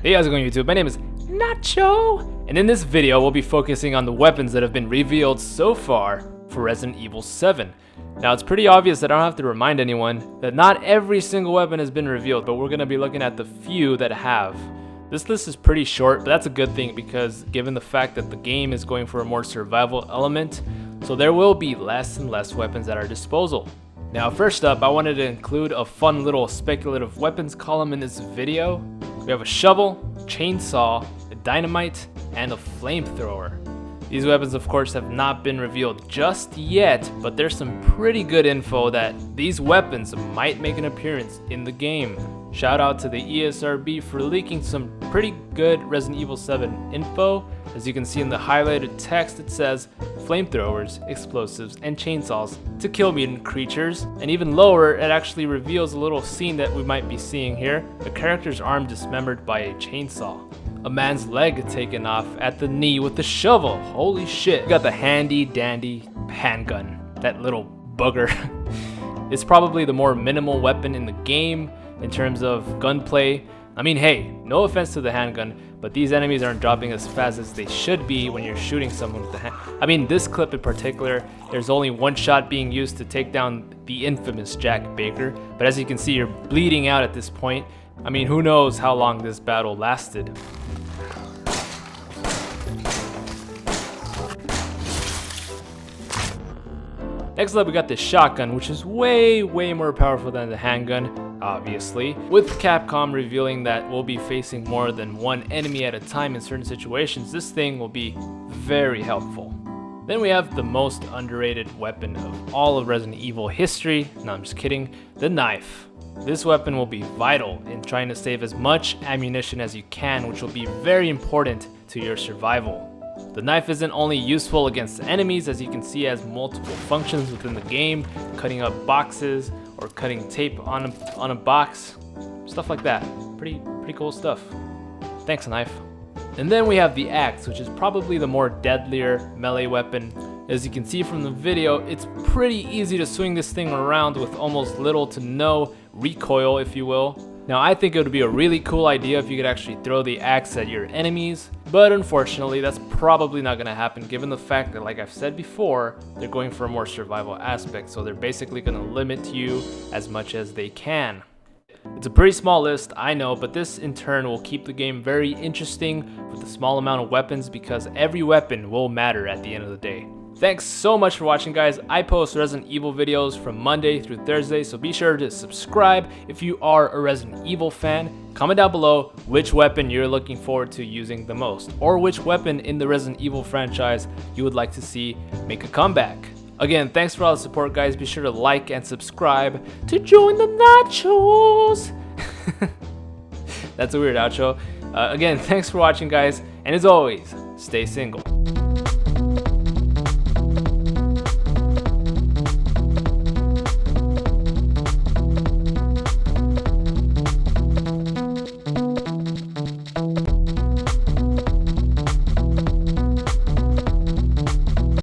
Hey, how's it going, YouTube? My name is Nacho, and in this video we'll be focusing on the weapons that have been revealed so far for Resident Evil 7. Now, it's pretty obvious that I don't have to remind anyone that not every single weapon has been revealed, but we're going to be looking at the few that have. This list is pretty short, but that's a good thing because given the fact that the game is going for a more survival element, so there will be less and less weapons at our disposal. Now, first up, I wanted to include a fun little speculative weapons column in this video. We have a shovel, chainsaw, a dynamite, and a flamethrower. These weapons, of course, have not been revealed just yet, but there's some pretty good info that these weapons might make an appearance in the game. Shout out to the ESRB for leaking some pretty good Resident Evil 7 info. As you can see in the highlighted text, it says flamethrowers, explosives, and chainsaws to kill mutant creatures. And even lower, it actually reveals a little scene that we might be seeing here. A character's arm dismembered by a chainsaw. A man's leg taken off at the knee with a shovel. Holy shit. We got the handy dandy handgun. That little bugger. It's probably the more minimal weapon in the game in terms of gunplay. I mean, hey, no offense to the handgun, but these enemies aren't dropping as fast as they should be when you're shooting someone with the hand. I mean, this clip in particular, there's only one shot being used to take down the infamous Jack Baker, but as you can see, you're bleeding out at this point. I mean, who knows how long this battle lasted. Next up, we got the shotgun, which is way more powerful than the handgun, obviously. With Capcom revealing that we'll be facing more than one enemy at a time in certain situations, this thing will be very helpful. Then we have the most underrated weapon of all of Resident Evil history. No, I'm just kidding. The knife. This weapon will be vital in trying to save as much ammunition as you can, which will be very important to your survival. The knife isn't only useful against enemies, as you can see, it has multiple functions within the game, cutting up boxes or cutting tape on a box, stuff like that. Pretty cool stuff. Thanks, knife. And then we have the axe, which is probably the more deadlier melee weapon. As you can see from the video, it's pretty easy to swing this thing around with almost little to no recoil, if you will. Now, I think it would be a really cool idea if you could actually throw the axe at your enemies, but unfortunately that's probably not going to happen given the fact that, like I've said before, they're going for a more survival aspect, so they're basically going to limit you as much as they can. It's a pretty small list, I know, but this in turn will keep the game very interesting with a small amount of weapons because every weapon will matter at the end of the day. Thanks so much for watching, guys. I post Resident Evil videos from Monday through Thursday, so be sure to subscribe if you are a Resident Evil fan. Comment down below which weapon you're looking forward to using the most, or which weapon in the Resident Evil franchise you would like to see make a comeback. Again, thanks for all the support, guys. Be sure to like and subscribe to join the nachos. That's a weird outro. Again, thanks for watching, guys, and as always, stay single.